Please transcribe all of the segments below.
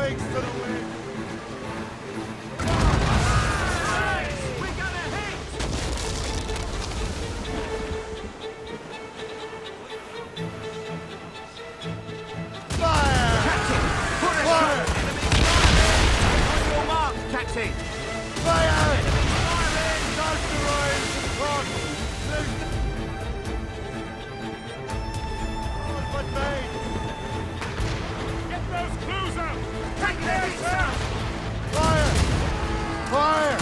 wings to the wind! We're gonna hit! Fire! Captain! Put a Fire! shot! Enemy on your mark, Captain! Fire! Enemy firing! Asteroids in front! But mate! Get those clues out! Take these out! Fire! Fire!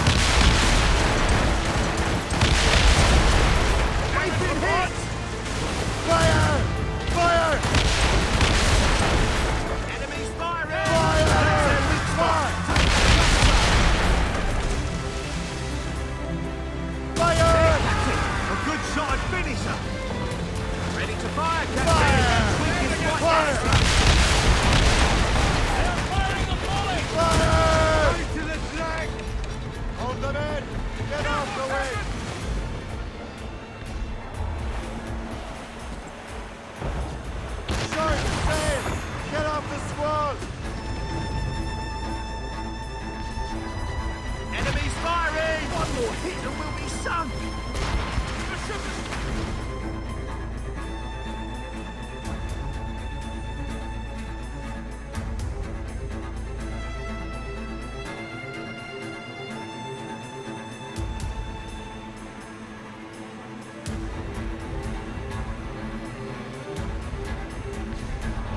We've been hit! Fire! Fire! Enemies firing! Fire! That's their weak spot! Fire! Captain! A good shot and finisher! Ready to fire, Captain! Fire! Weakest spot. Fire! They're firing the volley! Fire! Right to the drag! Hold them in! Get off the way! Short sail! Get off the squall! Enemies firing! One more hit and we'll be sunk!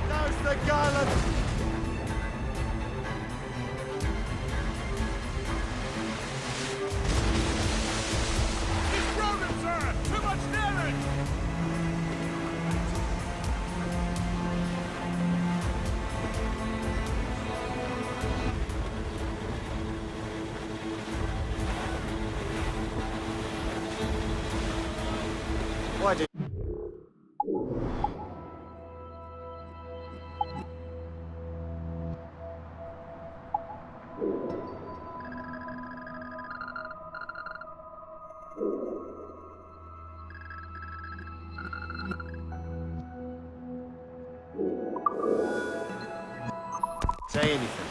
Now's the gallant! He's broken, sir! Too much damage! Why did... Say anything.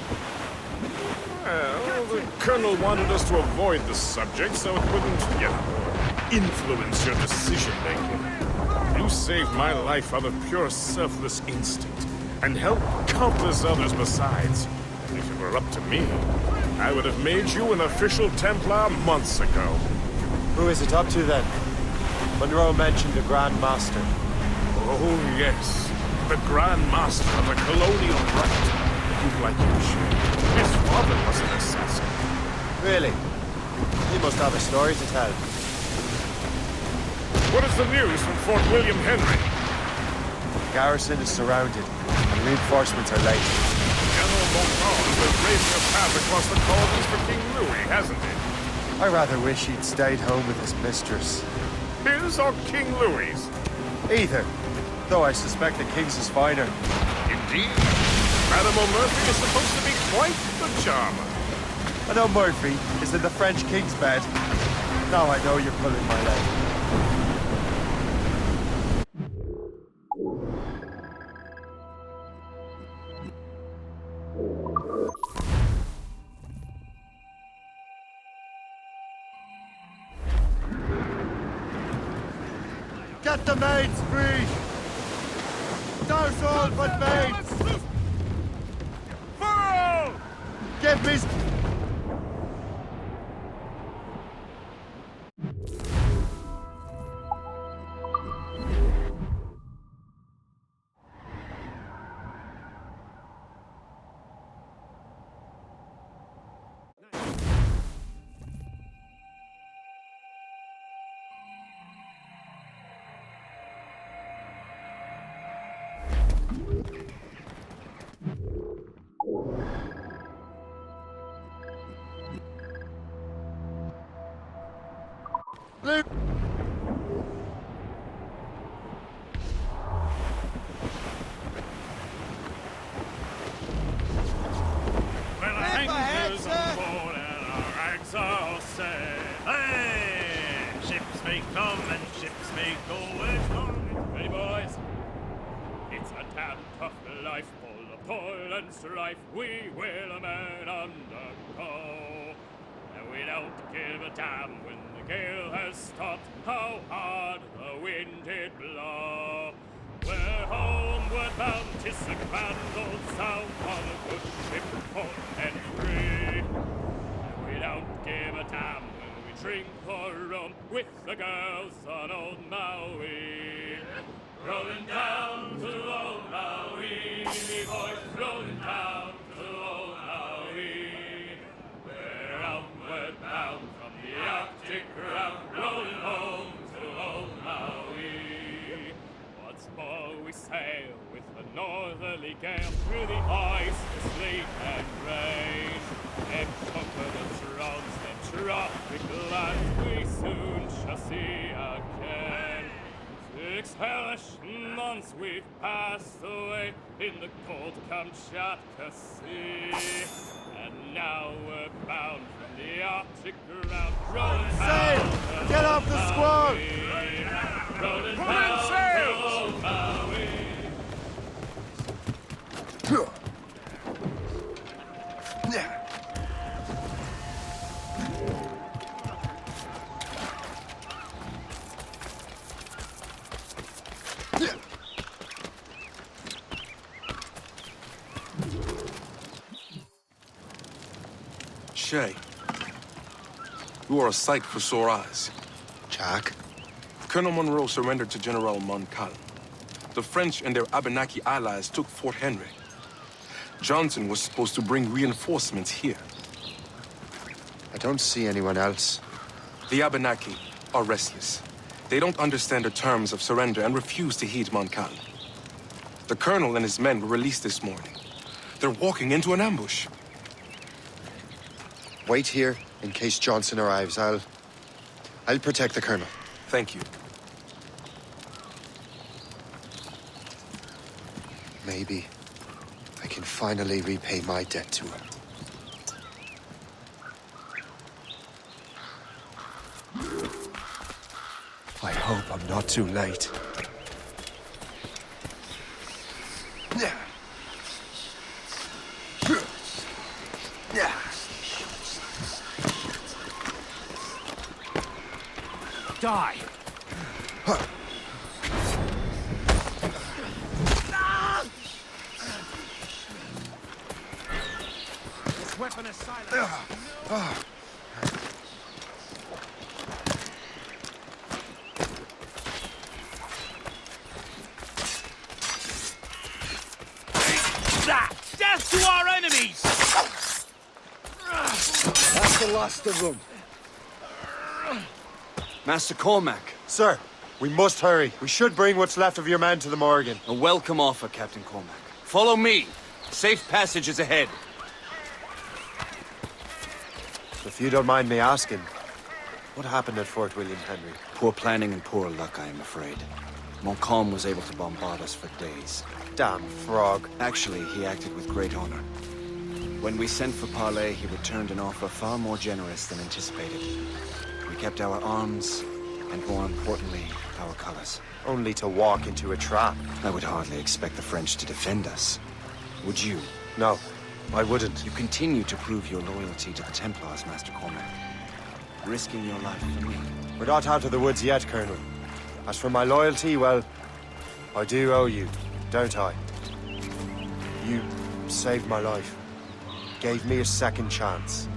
Well, the Colonel wanted us to avoid the subject so it wouldn't, influence your decision-making. You saved my life out of pure selfless instinct, and helped countless others besides. If it were up to me, I would have made you an official Templar months ago. Who is it up to then? Monroe mentioned the Grand Master. Oh, yes. The Grand Master of the Colonial Right. You'd like him, sure. His father was an assassin. Really? He must have a story to tell. What is the news from Fort William Henry? The garrison is surrounded, and reinforcements are late. General Monroe has been raising a path across the colonies for King Louis, hasn't he? I rather wish he'd stayed home with his mistress. His or King Louis's? Either, though I suspect the king's is finer. Indeed. Madame O'Murphy is supposed to be quite the charmer. I know Murphy is in the French king's bed. Now I know you're pulling my leg. Get the maids free! Douse all but maids! Furl! Give me... Luke! Well, anchors on board and our rags are all set. Hey! Ships may come and ships may go as long as... Ready, boys? It's a damn tough life full of toil and strife we will men undergo. And we don't give a damn when the gale has stopped, how hard the wind did blow. We're homeward bound, 'tis a grand old sound on a good ship, port and free. And we don't give a damn when we drink or rum with the girls on old Maui. Rolling down to old Maui, me boys, rolling down to old Maui. We're outward bound from the Arctic ground, rolling home to old Maui. Once more we sail with a northerly gale through the ice, the sleet and rain. Them confidence rounds, them tropic lands we soon shall see again. 6 hellish months we've passed away in the cold Kamchatka Sea. And now we're bound from the Arctic ground, rolling Sail! Get off the squad! rolling down to old Maui. Shay, you are a sight for sore eyes. Jack? Colonel Monroe surrendered to General Montcalm. The French and their Abenaki allies took Fort Henry. Johnson was supposed to bring reinforcements here. I don't see anyone else. The Abenaki are restless. They don't understand the terms of surrender and refuse to heed Montcalm. The colonel and his men were released this morning. They're walking into an ambush. Wait here in case Johnson arrives. I'll protect the colonel. Thank you. Maybe I can finally repay my debt to him. I hope I'm not too late. Die! This weapon is silent. Death to our enemies! That's the last of them. Master Cormac, Sir, we must hurry. We should bring what's left of your men to the Morgan. a welcome offer, Captain Cormac. Follow me. Safe passage is ahead. If you don't mind me asking, what happened at Fort William Henry? Poor planning and poor luck, I am afraid. Montcalm was able to bombard us for days. Damn frog. Actually, he acted with great honor. When we sent for parley, he returned an offer far more generous than anticipated. We kept our arms, and more importantly, our colors. Only to walk into a trap. I would hardly expect the French to defend us. Would you? No, I wouldn't. You continue to prove your loyalty to the Templars, Master Cormac. Risking your life for me. We're not out of the woods yet, Colonel. As for my loyalty, well, I do owe you, don't I? You saved my life. Gave me a second chance.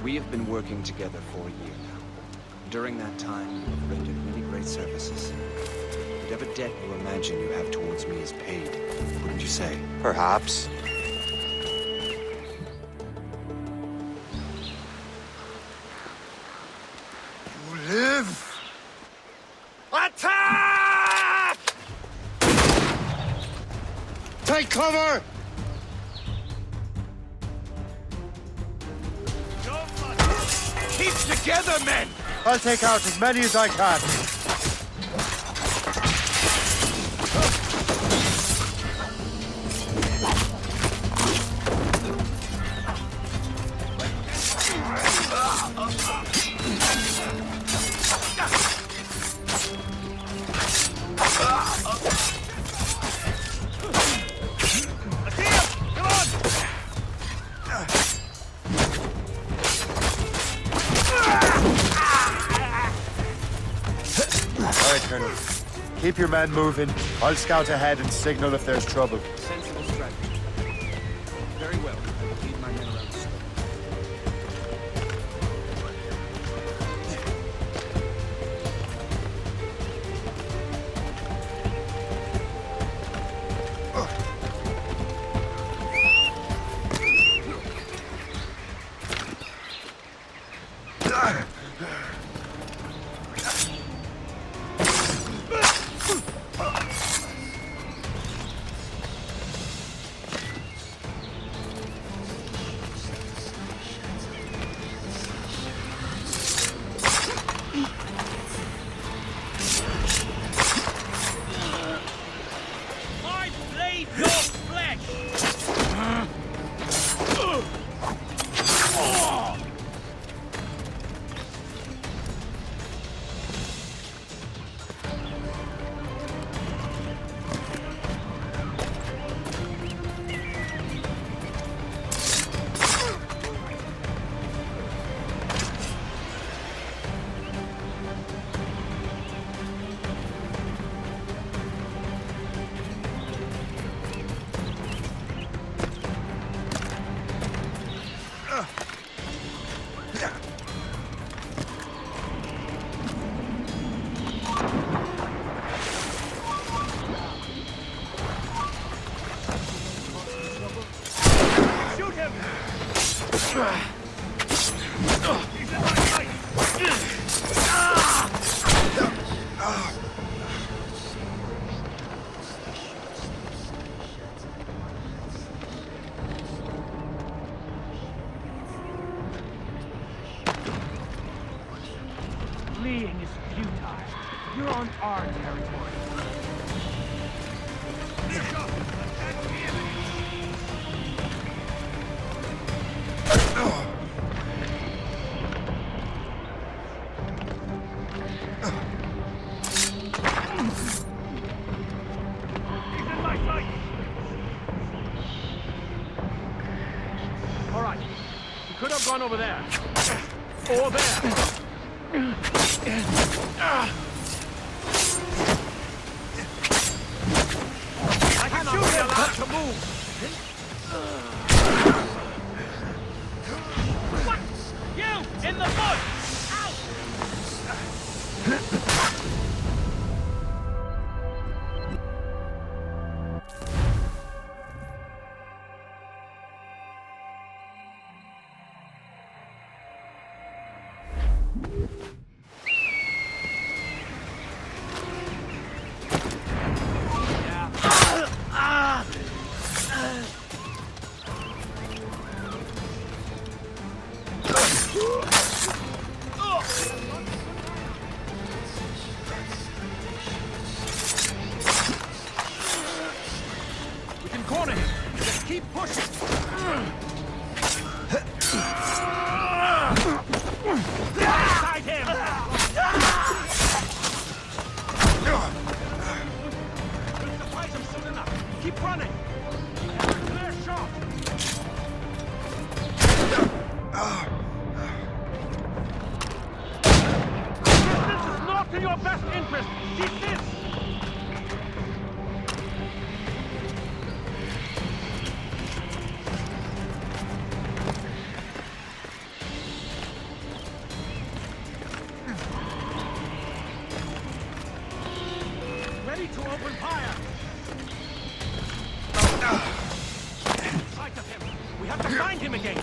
We have been working together for a year now. During that time, you have rendered many great services. Whatever debt you imagine you have towards me is paid, wouldn't you say? Perhaps. You live! Attack! Take cover! Keep together, men! I'll take out as many as I can. Come Keep your men moving. I'll scout ahead and signal if there's trouble. Sensible strategy. Very well. I will lead my men around the slope. I bleed your flesh! Shoot him! He's in my sight! Fleeing is futile. You're on our territory. He's in my sight! All right. We could have gone over there. Or there. I can shoot him! Allowed to move! What? You! In the mud! Out! We can corner him. Just keep pushing. Inside him! We'll surprise him soon enough. Keep running. Clear shot. This is not in your best interest. Desist. Ready to open fire. Sight of him. We have to find him again.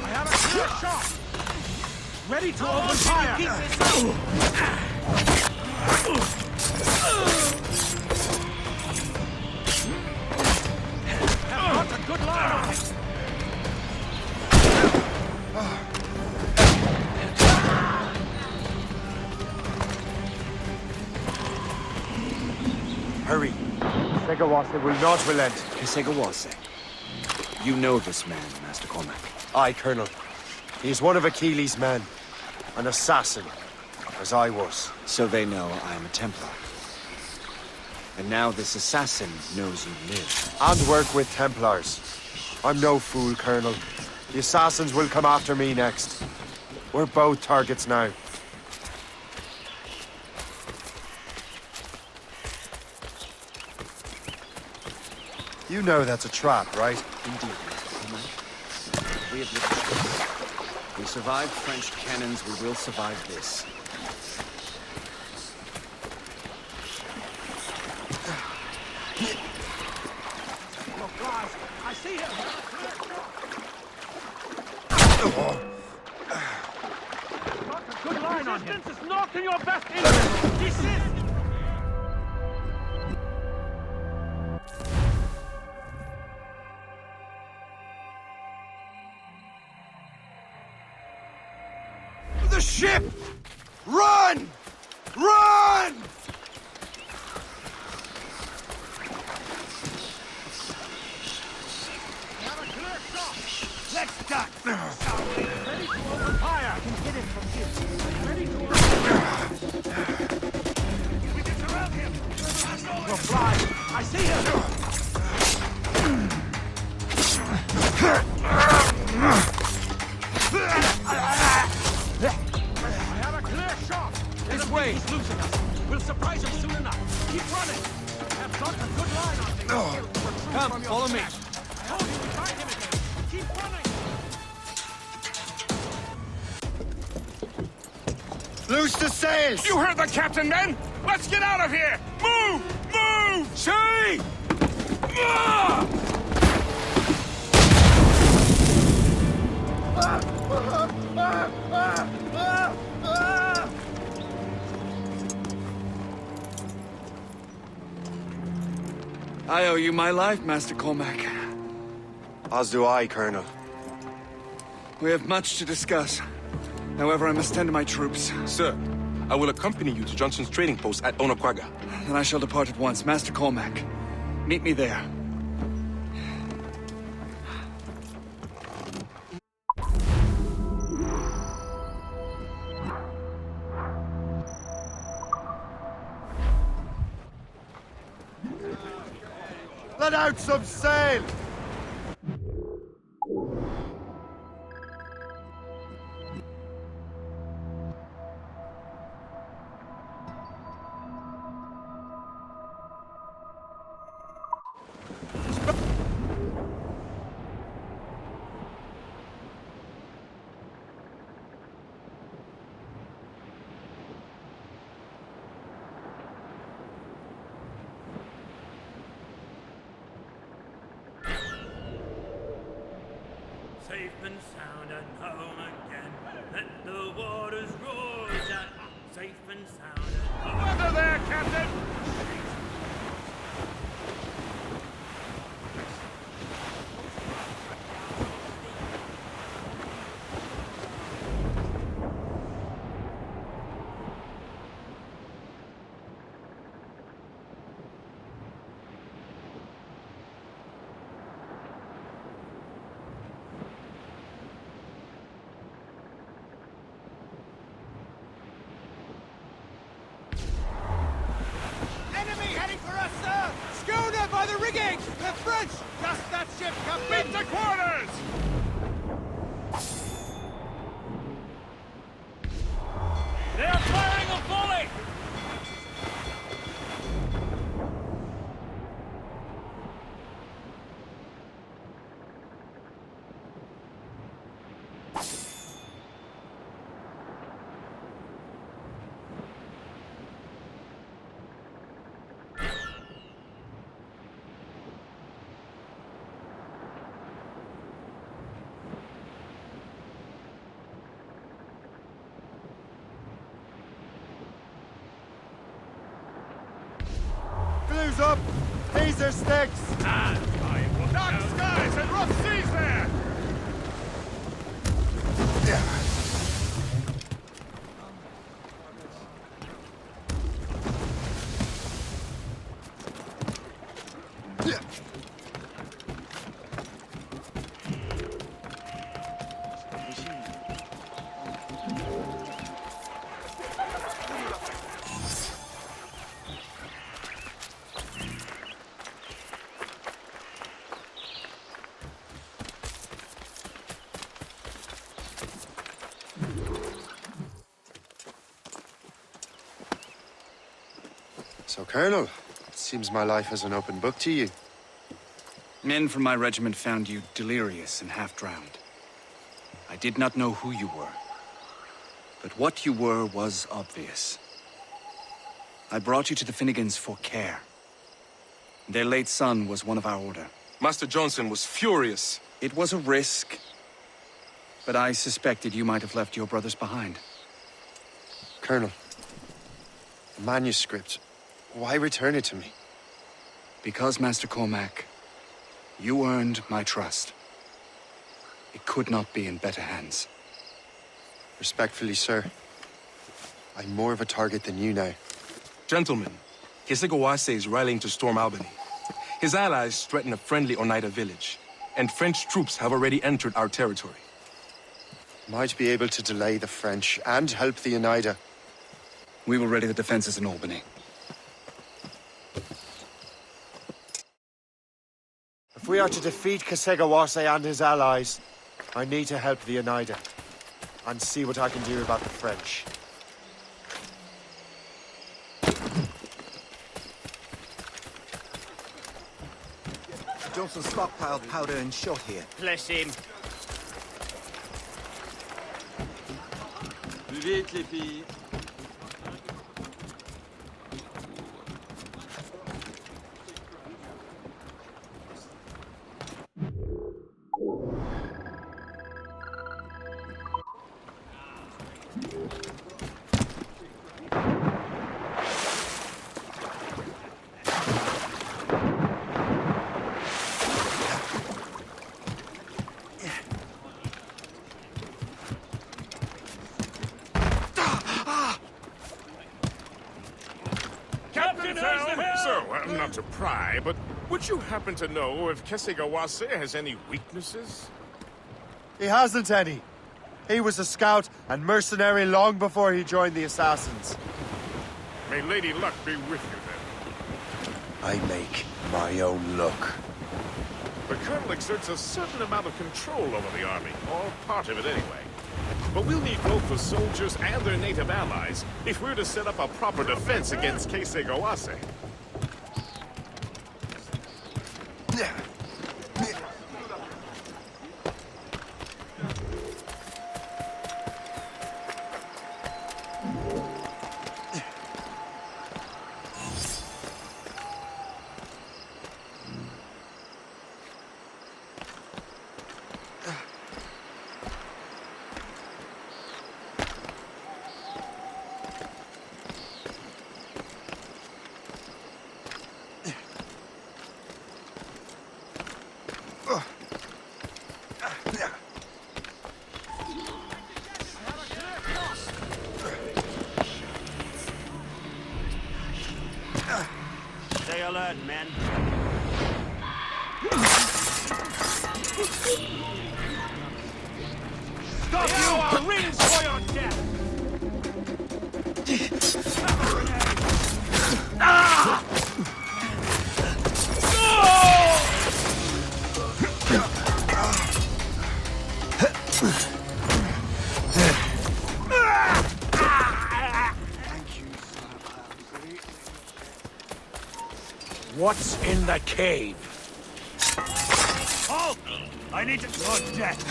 I have a clear shot. Ready to open fire. Keep this up! Have got a good line on him. Hurry. Segawasa will not relent. Kesegawase. You know this man, Master Cormac. Aye, Colonel. He is one of Achilles' men. An assassin. as I was. So they know I am a Templar. And now this assassin knows you live. And work with Templars. I'm no fool, Colonel. The assassins will come after me next. We're both targets now. You know that's a trap, right? Indeed, Mr. Coleman. We have little choice. We survived French cannons, we will survive this. Look, guys, I see him! Got a good line on him! Resistance is not in your best interest! Desist! The ship! Run! Run! Let's duck! Ready to open fire! Can hit him from here. Ready to open fire! We can surround him! We'll fly! I see him! I have a clear shot! This way! He's losing us! We'll surprise him soon enough! Keep running! I've got a good line on things! Come, follow me. I told you to find him again! Keep running! Loose the sails! You heard the captain, men! Let's get out of here! Move! Move! See! I owe you my life, Master Cormac. As do I, Colonel. We have much to discuss. However, I must tend to my troops. Sir, I will accompany you to Johnson's trading post at Onokwaga. Then I shall depart at once. Master Cormac, meet me there. Let out some sail! Safe and sound and home again. Let the waters roar down. Safe and sound and home. Weather there, Captain! Enemy heading for us, sir! Schooner by the rigging! The French! Just that ship, Captain! Beat to quarters! They are firing a volley! Glue's up! Taser sticks! Dark skies and rough seas there! So, Colonel, it seems my life is an open book to you. Men from my regiment found you delirious and half-drowned. I did not know who you were. But what you were was obvious. I brought you to the Finnegans for care. Their late son was one of our order. Master Johnson was furious. It was a risk, but I suspected you might have left your brothers behind. Colonel, the manuscript, why return it to me? Because, Master Cormac, you earned my trust. It could not be in better hands. Respectfully, sir, I'm more of a target than you now. Gentlemen, Kesegawase is rallying to storm Albany. His allies threaten a friendly Oneida village, and French troops have already entered our territory. Might be able to delay the French and help the Oneida. We will ready the defenses in Albany. If we are to defeat Kesegawase and his allies, I need to help the Oneida and see what I can do about the French. Johnson stockpiled powder and shot here. Bless him. Vite, les filles. Not to pry, but would you happen to know if Kesegawase has any weaknesses? He hasn't any. He was a scout and mercenary long before he joined the Assassins. May Lady Luck be with you, then. I make my own luck. The Colonel exerts a certain amount of control over the army, or part of it anyway. But we'll need both the soldiers and their native allies if we're to set up a proper defense against Kesegawase. Stay alert, men. Stop you! Our rings for your death! What's in the cave? Halt! I need to... Your death!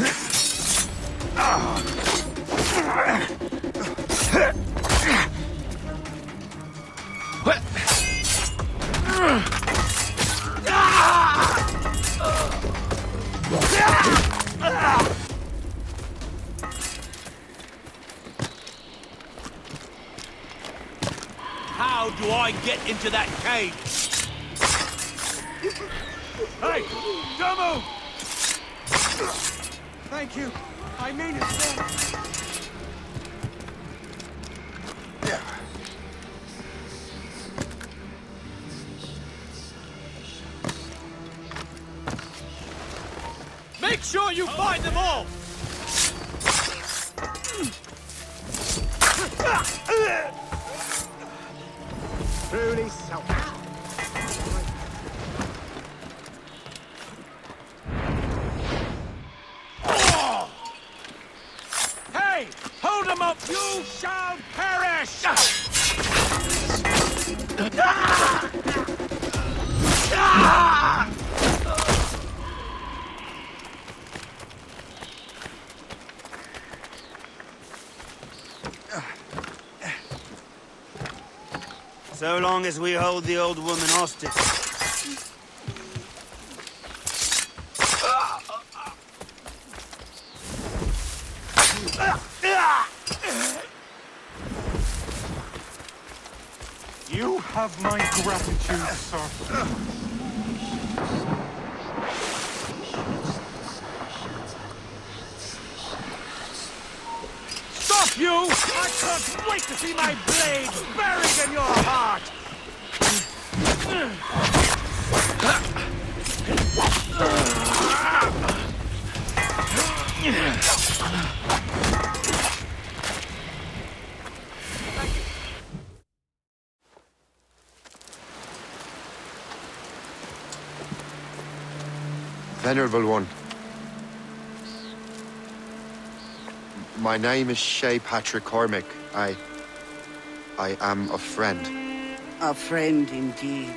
How do I get into that cave? Hey! Don't move! Thank you. I mean it, sir. Make sure you find them all! Truly selfish. Hey! Hold them up! You shall perish! So long as we hold the old woman hostage. You have my gratitude, sir. Stop you! I can't wait to see my blade buried in your heart! Venerable One. My name is Shay Patrick Cormac. I am a friend. A friend indeed.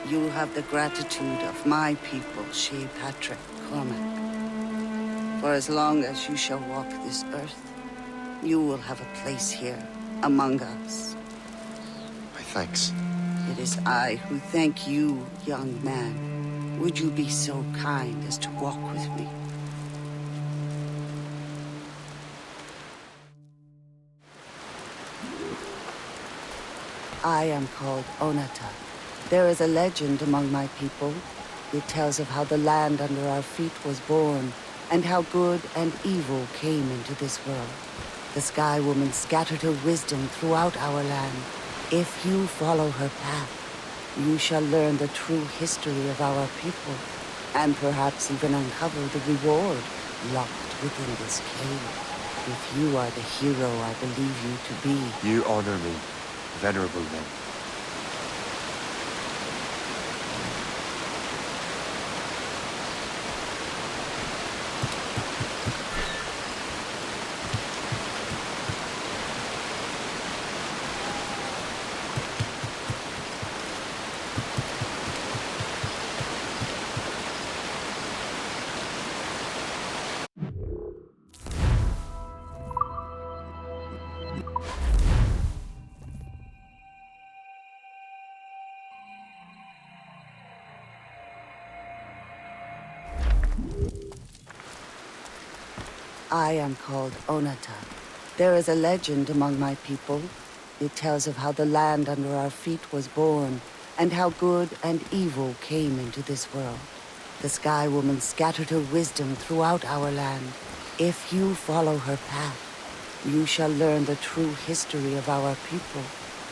You have the gratitude of my people, Shay Patrick Cormac. For as long as you shall walk this earth, you will have a place here, among us. My thanks. It is I who thank you, young man. Would you be so kind as to walk with me? I am called Onata. There is a legend among my people. It tells of how the land under our feet was born, and how good and evil came into this world. The Sky Woman scattered her wisdom throughout our land. If you follow her path, you shall learn the true history of our people, and perhaps even uncover the reward locked within this cave. If you are the hero I believe you to be. You honor me, Venerable One. I am called Onata. There is a legend among my people. It tells of how the land under our feet was born, and how good and evil came into this world. The Sky Woman scattered her wisdom throughout our land. If you follow her path, you shall learn the true history of our people,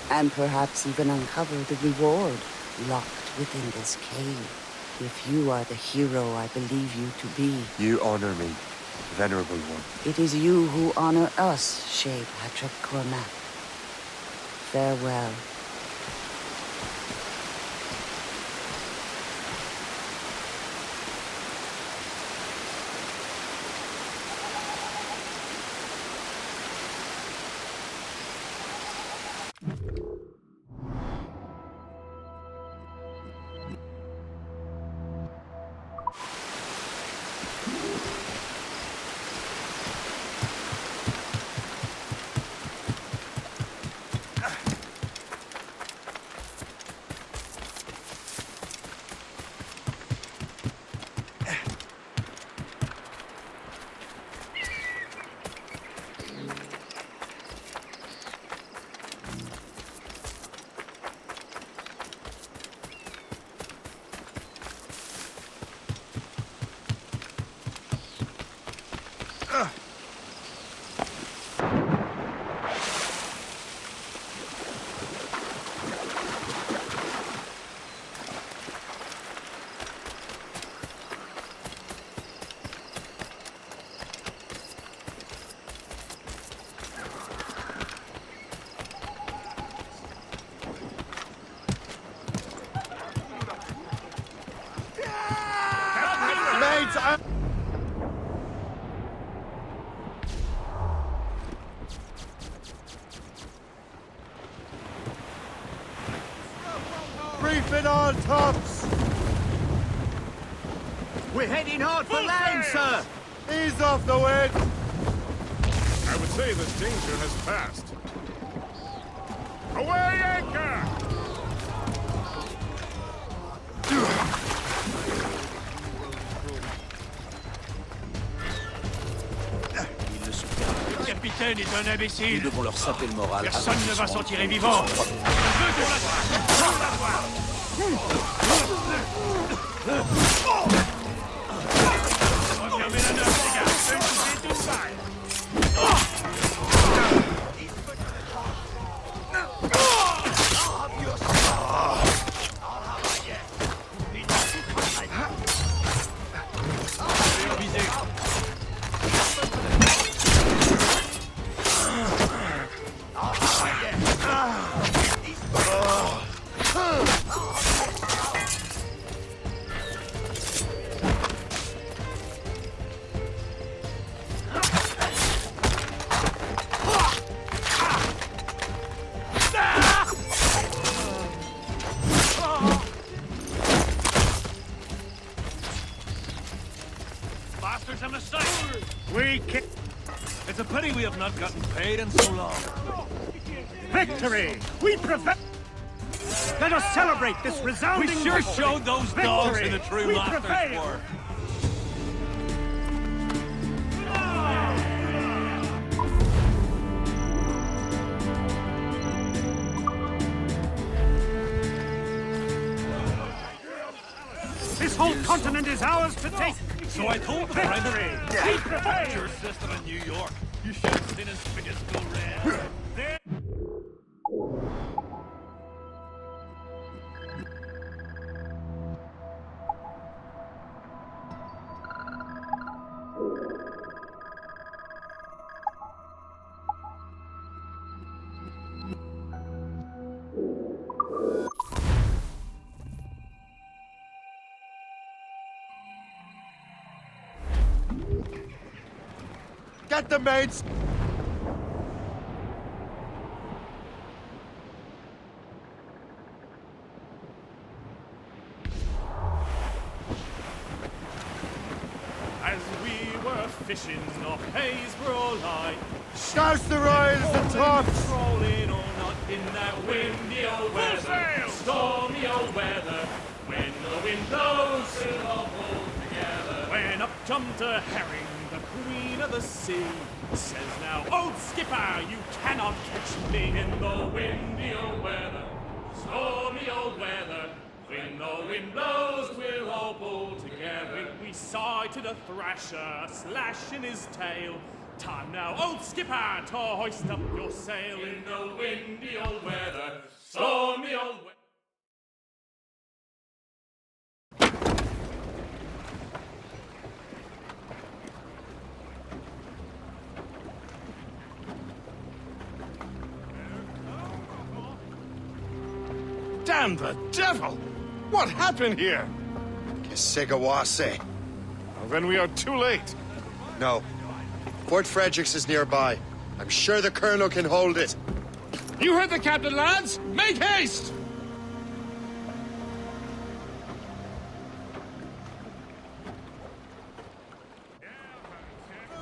and perhaps even uncover the reward locked within this cave. If you are the hero I believe you to be. You honor me, Venerable One. It is you who honor us, Shay Patrick Cormac. Farewell. tops! We're heading hard for land, sir! Ease off the wind! I would say the danger has passed. Away anchor! Le capitaine est un imbécile. Nous devons leur saper le moral. Personne ne va s'en tirer vivant. Je veux qu'on la voie. On la voie. Refermez la neuf, les gars. C'est une balle. Bastards, a mistake! We can... It's a pity we have not gotten paid in so long. Victory! We prevail! Let us celebrate this resounding We sure victory. showed those dogs who the true We masters prevail. were. This whole continent is ours to take. So I told the Victory! We prevail! your sister in New York. You should have seen his fingers go red. There. Get the mates! As we were fishing off Haysborough Light, Douse the royals and tops! rolling all night in that windy old weather, stormy old weather. When the wind blows, we'll all pull together. When up jumped a herring, the queen of the sea, says now, old skipper, you cannot catch me in the windy old weather, stormy old weather. When the wind blows, we'll all pull together. We sighted a thrasher, a slash in his tail. Time now, old skipper, to hoist up your sail in the windy old weather, stormy old weather. Damn the devil! What happened here? Kisigawase. Well, then we are too late. No. Fort Fredericks is nearby. I'm sure the Colonel can hold it. You heard the captain, lads! Make haste!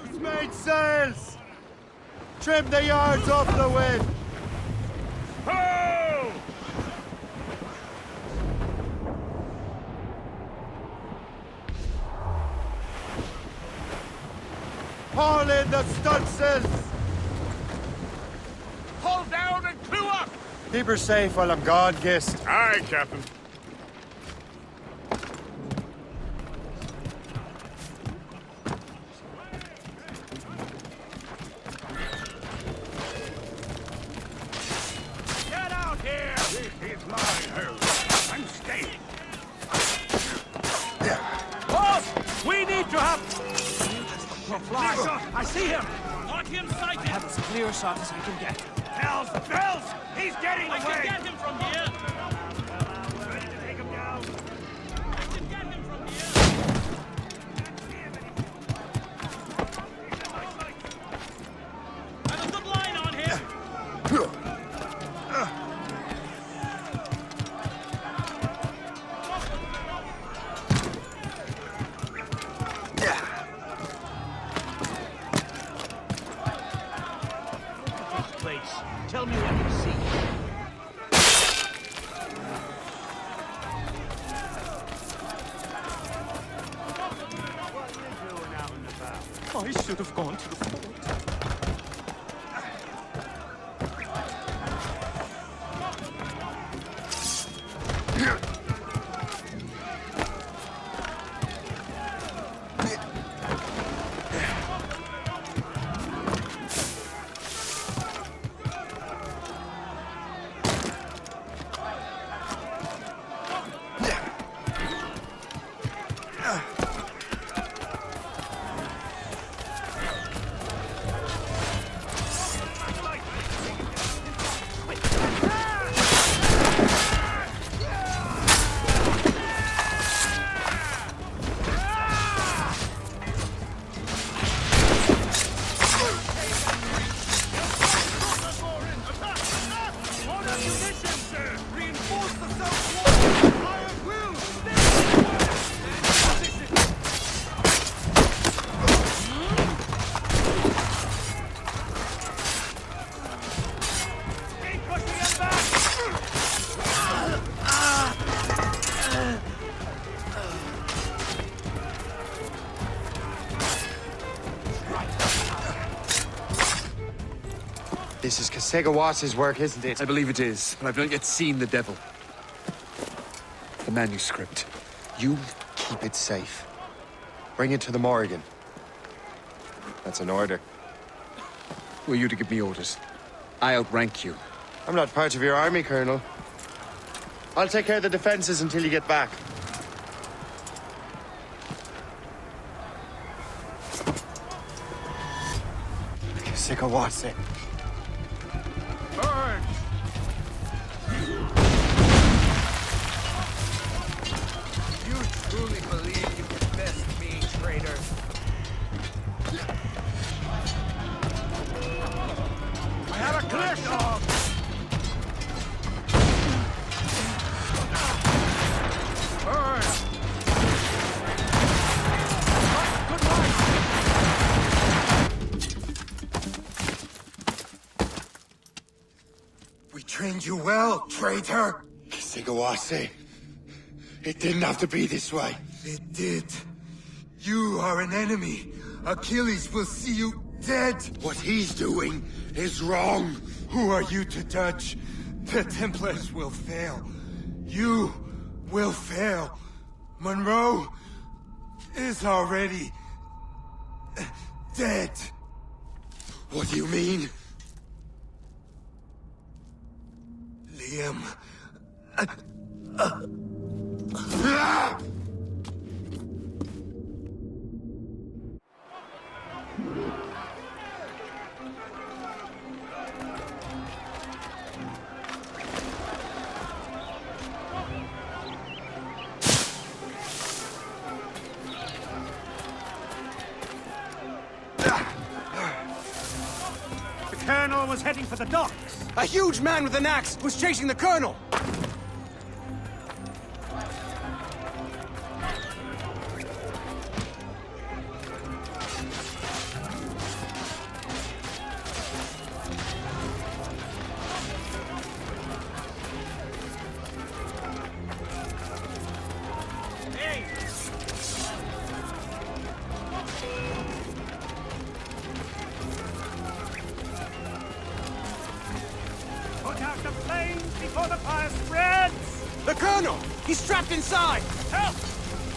Loose made sails! Trim the yards off the wind! Ho! Haul in the stunsails! Hold down and clew up! Keep her safe while I'm gone, Gist. Aye, Captain. Get out here! This is my home. I'm staying. Boss! We need to have... Fly shot! I see him! Got him sighted. I have as clear a shot as I can get. Bells! Bells! He's getting I away! can get him from here. Ready to take him down. I can get him from here. I have a good line on him. I should have gone to the fort. This is Kasegawas's work, isn't it? I believe it is, but I've not yet seen the devil. The manuscript. You keep it safe. Bring it to the Morrigan. That's an order. Who are you to give me orders? I outrank you. I'm not part of your army, Colonel. I'll take care of the defenses until you get back. Kasegawase. You truly believe you can best me, traitor? I have a clear shot! We trained you well, traitor! Kasegawase. It didn't have to be this way. It did. You are an enemy. Achilles will see you dead. What he's doing is wrong. Who are you to judge? The Templars will fail. You will fail. Monroe is already dead. What do you mean? Liam. The Colonel was heading for the docks. A huge man with an axe was chasing the Colonel! Put out the flames before the fire spreads! The Colonel! He's trapped inside! Help!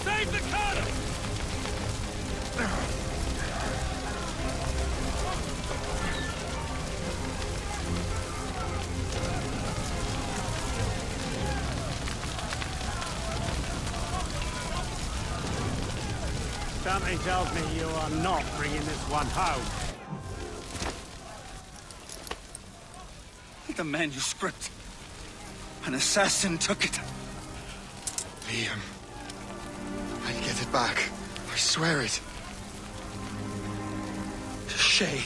Save the Colonel! Something tells me you are not bringing this one home. The manuscript. An assassin took it. Liam. I'll get it back. I swear it. Shay.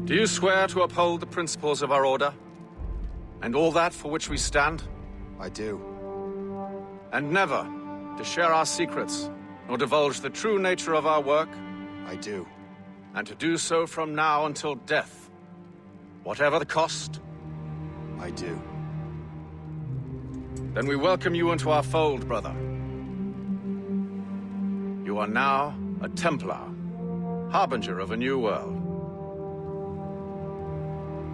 Do you swear to uphold the principles of our order? And all that for which we stand? I do. And never to share our secrets, nor divulge the true nature of our work? I do. And to do so from now until death, whatever the cost? I do. Then we welcome you into our fold, brother. You are now a Templar, harbinger of a new world.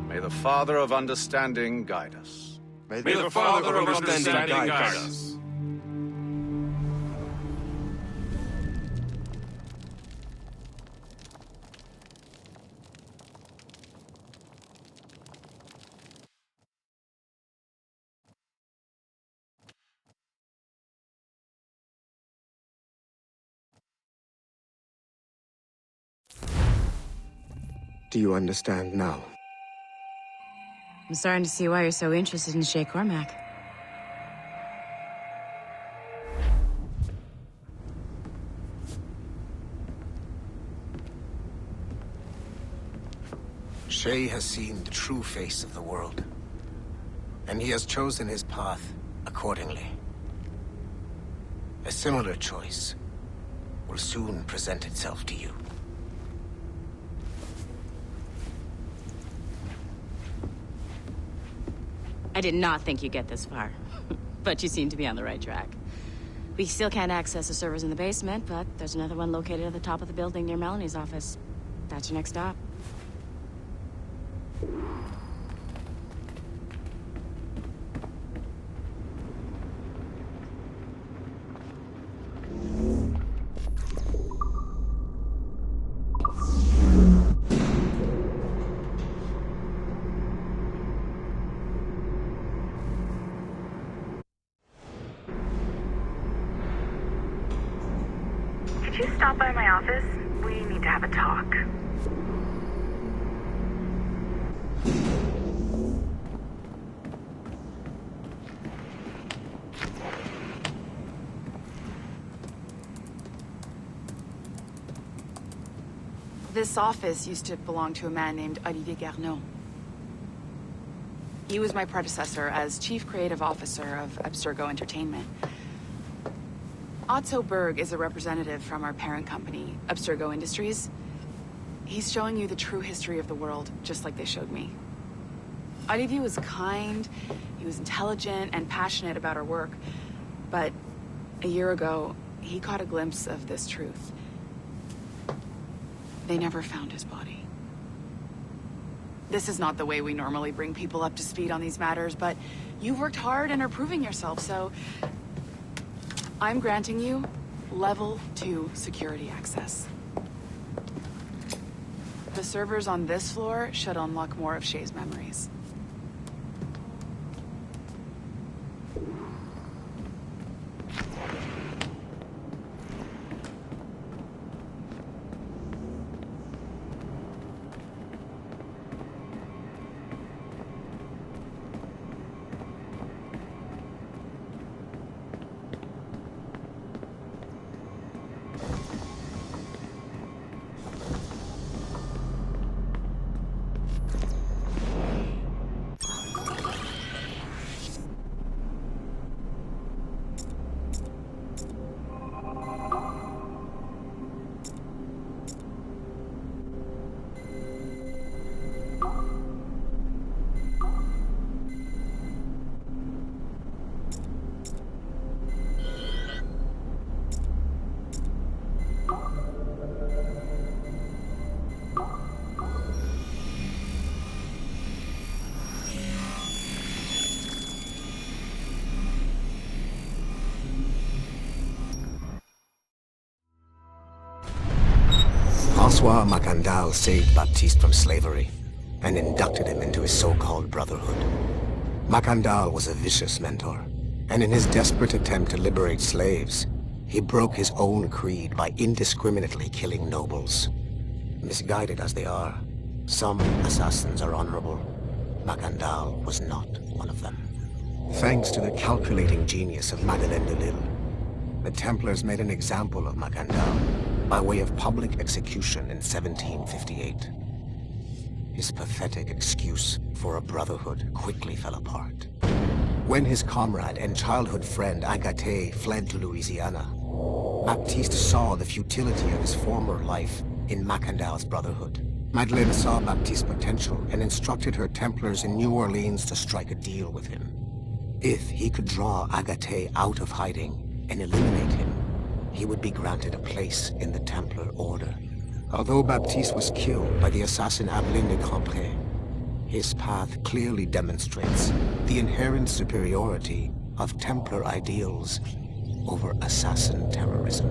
May the Father of Understanding guide us. May the Father of Understanding guide us. Do you understand now? I'm starting to see why you're so interested in Shay Cormac. Shay has seen the true face of the world, and he has chosen his path accordingly. A similar choice will soon present itself to you. I did not think you'd get this far, but you seem to be on the right track. We still can't access the servers in the basement, but there's another one located at the top of the building near Melanie's office. That's your next stop. Could you stop by my office? We need to have a talk. This office used to belong to a man named Olivier Garneau. He was my predecessor as Chief Creative Officer of Abstergo Entertainment. Otto Berg is a representative from our parent company, Abstergo Industries. He's showing you the true history of the world, just like they showed me. Olivier was kind, he was intelligent and passionate about our work, but a year ago, he caught a glimpse of this truth. They never found his body. This is not the way we normally bring people up to speed on these matters, but you've worked hard and are proving yourself, so I'm granting you Level 2 security access. The servers on this floor should unlock more of Shay's memories. François Macandal saved Baptiste from slavery and inducted him into his so-called brotherhood. Macandal was a vicious mentor, and in his desperate attempt to liberate slaves, he broke his own creed by indiscriminately killing nobles. Misguided as they are, some assassins are honorable. Macandal was not one of them. Thanks to the calculating genius of Madeleine de Lille, the Templars made an example of Macandal by way of public execution in 1758. his pathetic excuse for a brotherhood quickly fell apart. When his comrade and childhood friend Agathe fled to Louisiana, Baptiste saw the futility of his former life in Macandal's brotherhood. Madeleine saw Baptiste's potential and instructed her Templars in New Orleans to strike a deal with him. If he could draw Agathe out of hiding and eliminate him, he would be granted a place in the Templar Order. Although Baptiste was killed by the assassin Abelin de Crampray, his path clearly demonstrates the inherent superiority of Templar ideals over assassin terrorism.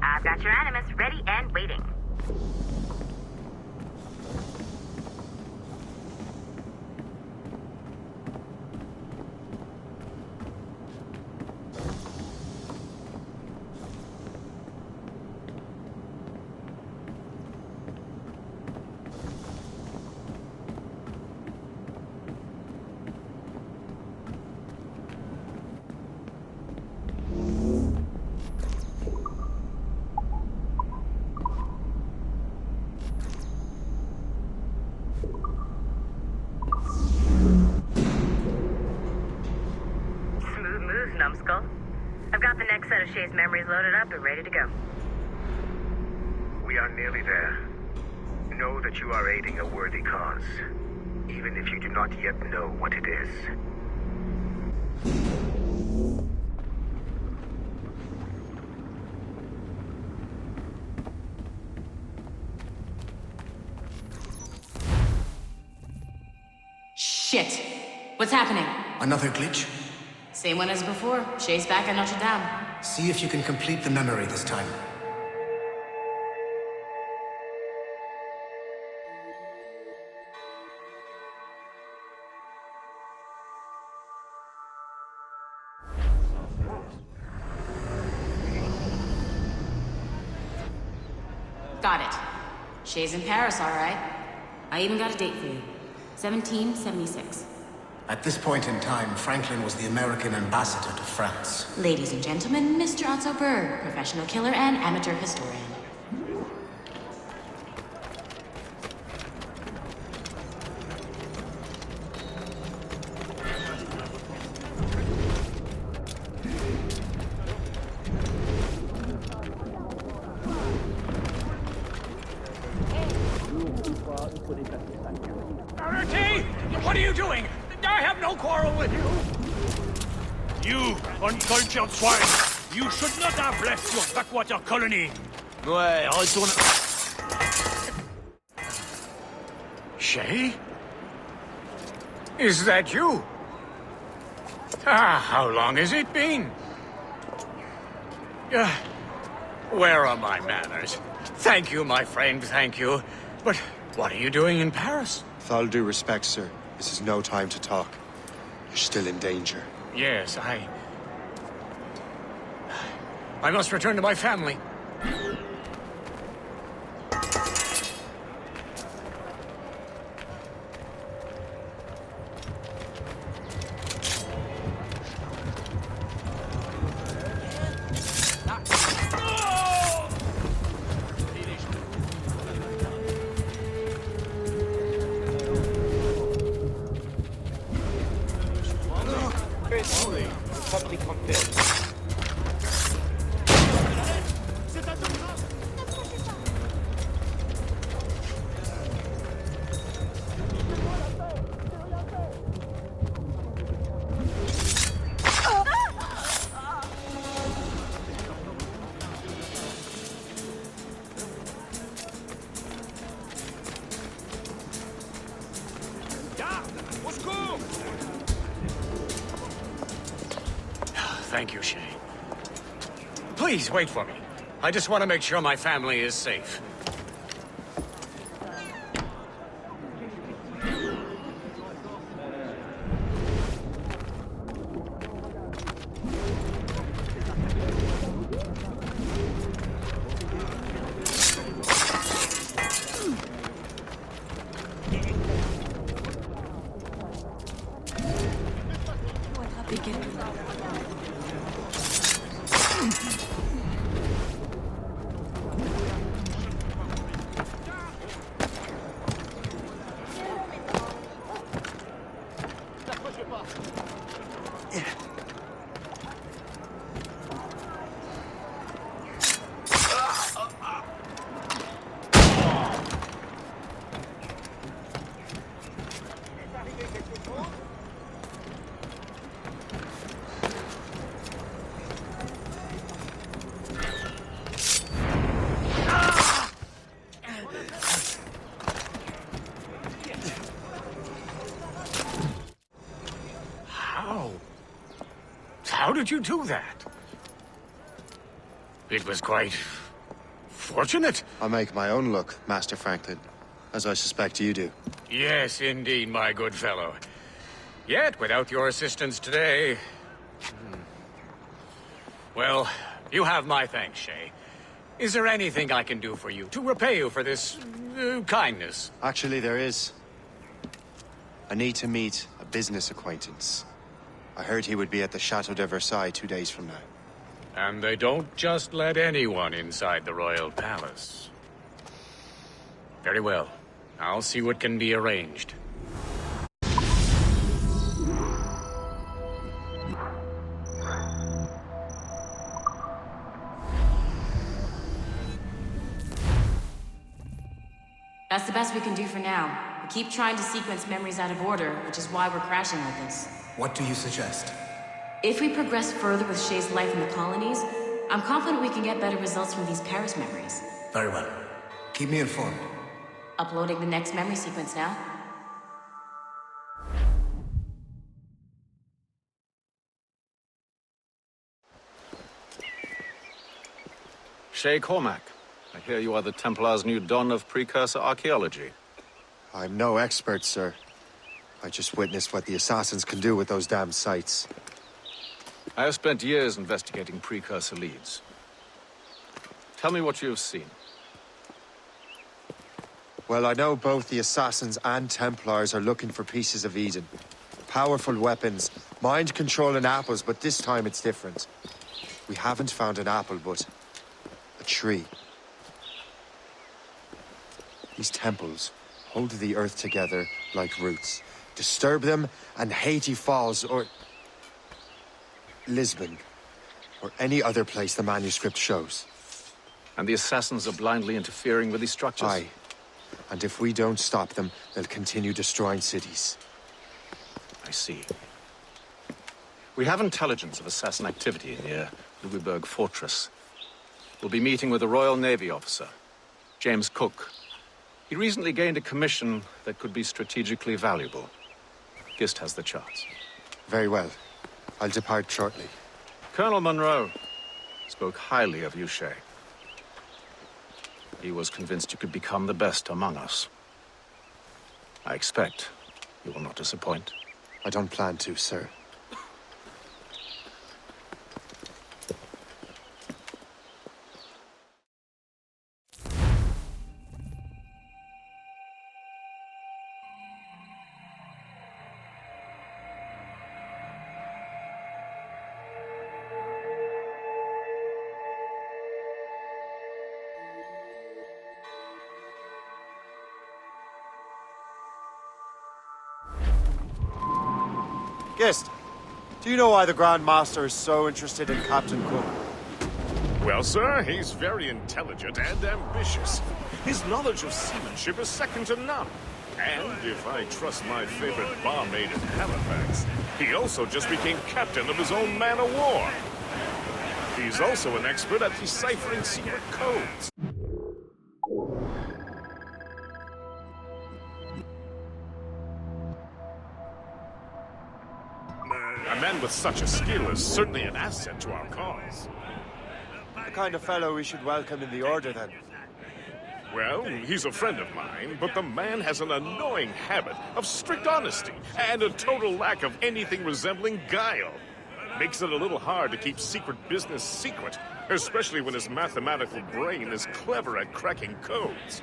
I've got your animus ready and waiting. Numbskull. I've got the next set of Shay's memories loaded up and ready to go. We are nearly there. Know that you are aiding a worthy cause, even if you do not yet know what it is. Shit! What's happening? Another glitch? Same one as before. Shay's back at Notre Dame. See if you can complete the memory this time. Got it. Shay's in Paris, all right. I even got a date for you. 1776. At this point in time, Franklin was the American ambassador to France. Ladies and gentlemen, Mr. Otto Berg, professional killer and amateur historian. Archie! What are you doing? I have no quarrel with you! You, uncultured swine! You should not have left your backwater colony! Ouais, retourne... Shay? Is that you? How long has it been? Where are my manners? Thank you, my friend, thank you. But what are you doing in Paris? With all due respect, sir, this is no time to talk. You're still in danger. Yes, I must return to my family. Thank you, Shay. Please, wait for me. I just want to make sure my family is safe. did you do that? It was quite fortunate. I make my own luck, Master Franklin, as I suspect you do. Yes, indeed, my good fellow. Yet, without your assistance today... Well, you have my thanks, Shay. Is there anything I can do for you to repay you for this kindness? Actually, there is. I need to meet a business acquaintance. I heard he would be at the Chateau de Versailles 2 days from now. And they don't just let anyone inside the royal palace. Very well. I'll see what can be arranged. That's the best we can do for now. We keep trying to sequence memories out of order, which is why we're crashing like this. What do you suggest? If we progress further with Shay's life in the colonies, I'm confident we can get better results from these Paris memories. Very well. Keep me informed. Uploading the next memory sequence now. Shay Cormac, I hear you are the Templar's new don of precursor archaeology. I'm no expert, sir. I just witnessed what the assassins can do with those damn sites. I have spent years investigating precursor leads. Tell me what you have seen. Well, I know both the assassins and Templars are looking for pieces of Eden. Powerful weapons, mind-controlling apples, but this time it's different. We haven't found an apple, but a tree. These temples hold the earth together like roots. Disturb them, and Haiti falls, or Lisbon, or any other place the manuscript shows. And the assassins are blindly interfering with these structures? Aye. And if we don't stop them, they'll continue destroying cities. I see. We have intelligence of assassin activity near Louisburg Fortress. We'll be meeting with a Royal Navy officer, James Cook. He recently gained a commission that could be strategically valuable. Gist has the charts. Very well. I'll depart shortly. Colonel Monroe spoke highly of you, Shay. He was convinced you could become the best among us. I expect you will not disappoint. I don't plan to, sir. Gist, do you know why the Grand Master is so interested in Captain Cook? Well, sir, he's very intelligent and ambitious. His knowledge of seamanship is second to none. And if I trust my favorite barmaid in Halifax, he also just became captain of his own man-of-war. He's also an expert at deciphering secret codes. A man with such a skill is certainly an asset to our cause. The kind of fellow we should welcome in the Order, then. Well, he's a friend of mine, but the man has an annoying habit of strict honesty and a total lack of anything resembling guile. Makes it a little hard to keep secret business secret, especially when his mathematical brain is clever at cracking codes.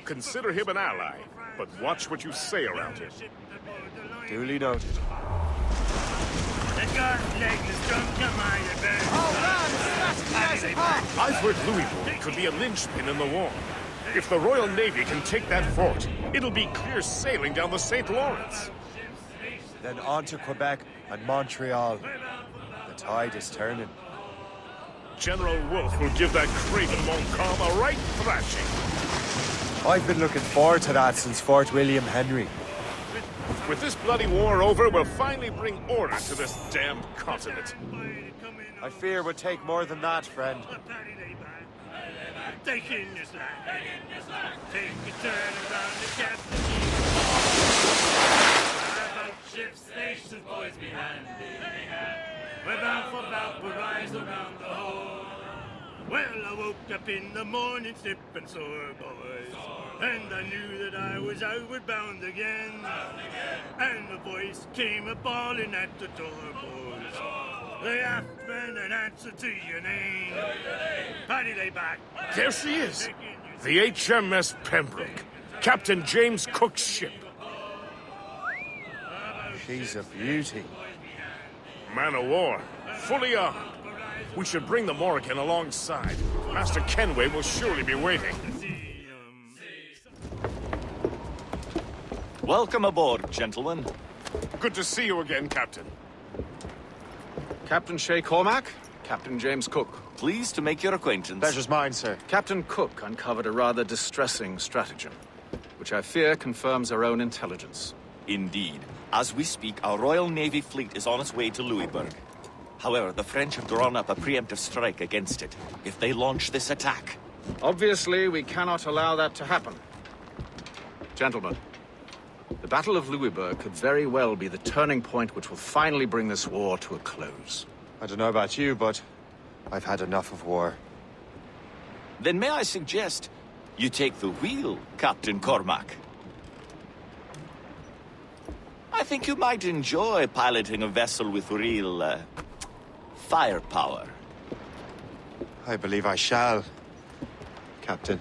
Consider him an ally, but watch what you say around him. Duly noted. I've heard Louisburg could be a linchpin in the war. If the Royal Navy can take that fort, it'll be clear sailing down the St. Lawrence. Then on to Quebec and Montreal. The tide is turning. General Wolfe will give that craven Montcalm a right thrashing. I've been looking forward to that since Fort William Henry. With this bloody war over, we'll finally bring order to this damned continent. I fear it would take more than that, friend. Take in this land. Take a turn around the captain. About ship stations, boys behind me. We're bound for vaporize around the hole. Well, I woke up in the morning sipping sore, boys. And I knew that I was outward bound again. And a voice came a-bawling at the door, boys. They asked been an answer to your name. Paddy lay back. There she is. The HMS Pembroke. Captain James Cook's ship. She's a beauty. Man of war. Fully armed. We should bring the Morrigan alongside. Master Kenway will surely be waiting. Welcome aboard, gentlemen. Good to see you again, Captain. Captain Shay Cormac, Captain James Cook. Pleased to make your acquaintance. Pleasure's mine, sir. Captain Cook uncovered a rather distressing stratagem, which I fear confirms our own intelligence. Indeed. As we speak, our Royal Navy fleet is on its way to Louisburg. However, the French have drawn up a preemptive strike against it. If they launch this attack... Obviously, we cannot allow that to happen. Gentlemen, the Battle of Louisburg could very well be the turning point which will finally bring this war to a close. I don't know about you, but I've had enough of war. Then may I suggest you take the wheel, Captain Cormac? I think you might enjoy piloting a vessel with real, firepower. I believe I shall, Captain.